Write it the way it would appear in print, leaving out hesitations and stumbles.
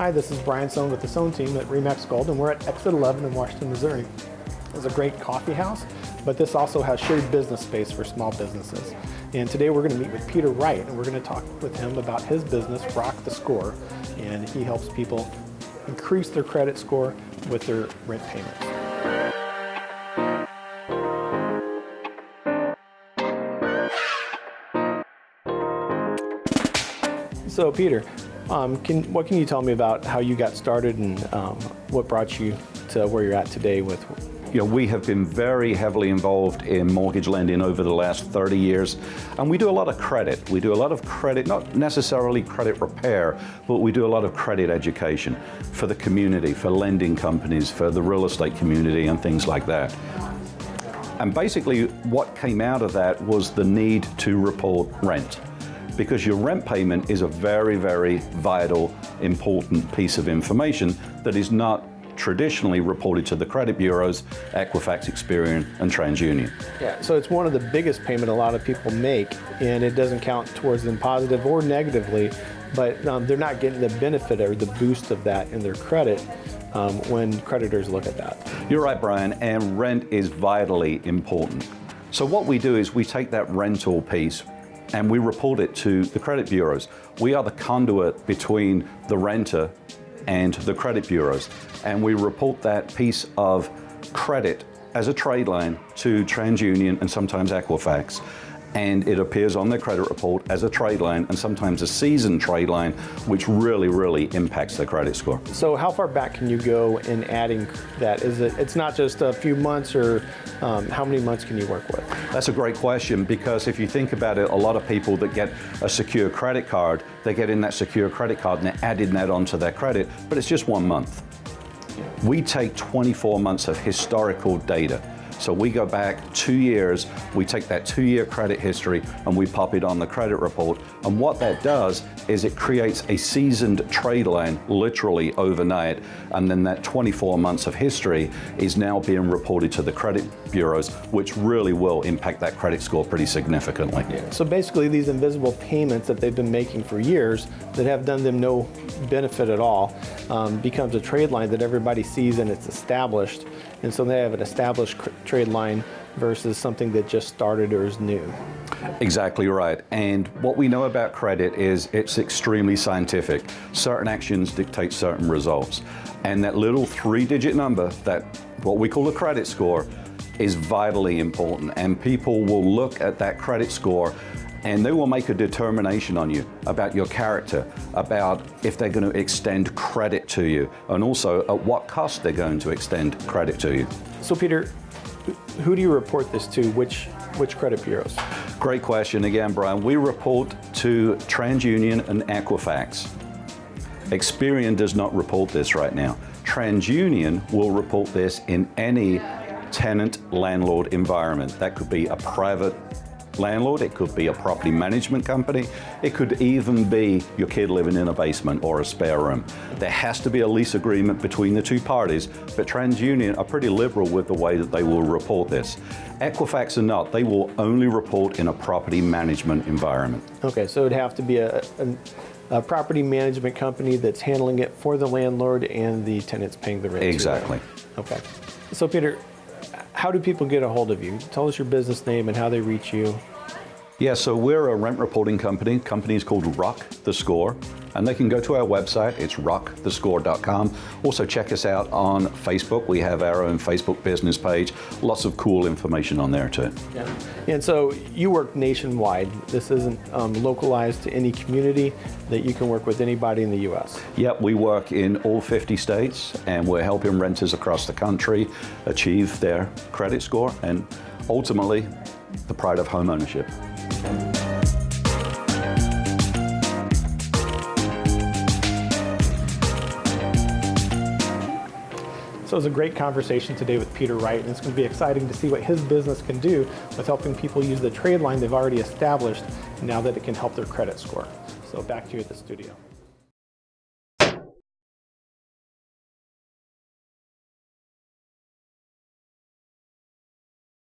Hi, this is Brian Sohn with the Sohn team at RE/MAX Gold, and we're at Exit 11 in Washington, Missouri. It's a great coffee house, but this also has shared business space for small businesses. And today we're going to meet with Peter Wright, and we're going to talk with him about his business, Rock the Score, and he helps people increase their credit score with their rent payments. So Peter, what can you tell me about how you got started and what brought you to where you're at today with? We have been very heavily involved in mortgage lending over the last 30 years, and we do a lot of credit. We do a lot of credit, not necessarily credit repair, but we do a lot of credit education for the community, for lending companies, for the real estate community and things like that. And basically what came out of that was the need to report rent, because your rent payment is a very, very vital, important piece of information that is not traditionally reported to the credit bureaus, Equifax, Experian, and TransUnion. Yeah, so it's one of the biggest payment a lot of people make, and it doesn't count towards them positive or negatively, but they're not getting the benefit or the boost of that in their credit when creditors look at that. You're right, Brian, and rent is vitally important. So what we do is we take that rental piece and we report it to the credit bureaus. We are the conduit between the renter and the credit bureaus, and we report that piece of credit as a trade line to TransUnion and sometimes Equifax, and it appears on their credit report as a trade line and sometimes a seasoned trade line, which really, really impacts their credit score. So how far back can you go in adding that? It's not just a few months, or how many months can you work with? That's a great question, because if you think about it, a lot of people that get a secure credit card, they get in that secure credit card and they're adding that onto their credit, but it's just 1 month. We take 24 months of historical data. So we go back 2 years, we take that 2-year credit history and we pop it on the credit report. And what that does is it creates a seasoned trade line literally overnight. And then that 24 months of history is now being reported to the credit bureaus, which really will impact that credit score pretty significantly. Yeah. So basically these invisible payments that they've been making for years that have done them no benefit at all becomes a trade line that everybody sees and it's established. And so they have an established trade line versus something that just started or is new. Exactly right. And what we know about credit is it's extremely scientific. Certain actions dictate certain results. And that little 3-digit number, that what we call a credit score, is vitally important. And people will look at that credit score and they will make a determination on you about your character, about if they're going to extend credit to you, and also at what cost they're going to extend credit to you. So Peter, who do you report this to? Which credit bureaus? Great question again, Brian. We report to TransUnion and Equifax. Experian does not report this right now. TransUnion will report this in any tenant-landlord environment. That could be a private landlord, it could be a property management company, it could even be your kid living in a basement or a spare room. There has to be a lease agreement between the two parties, but TransUnion are pretty liberal with the way that they will report this. Equifax are not. They will only report in a property management environment. Okay, so it'd have to be a property management company that's handling it for the landlord and the tenants paying the rent. Exactly. Okay. So Peter, how do people get a hold of you? Tell us your business name and how they reach you. Yeah, so we're a rent reporting company. The company is called Rock the Score, and they can go to our website. It's rockthescore.com. Also check us out on Facebook. We have our own Facebook business page. Lots of cool information on there too. Yeah. And so you work nationwide. This isn't localized to any community, that you can work with anybody in the U.S. Yep, we work in all 50 states, and we're helping renters across the country achieve their credit score and ultimately the pride of home ownership. So it was a great conversation today with Peter Wright, and it's going to be exciting to see what his business can do with helping people use the trade line they've already established now that it can help their credit score. So back to you at the studio.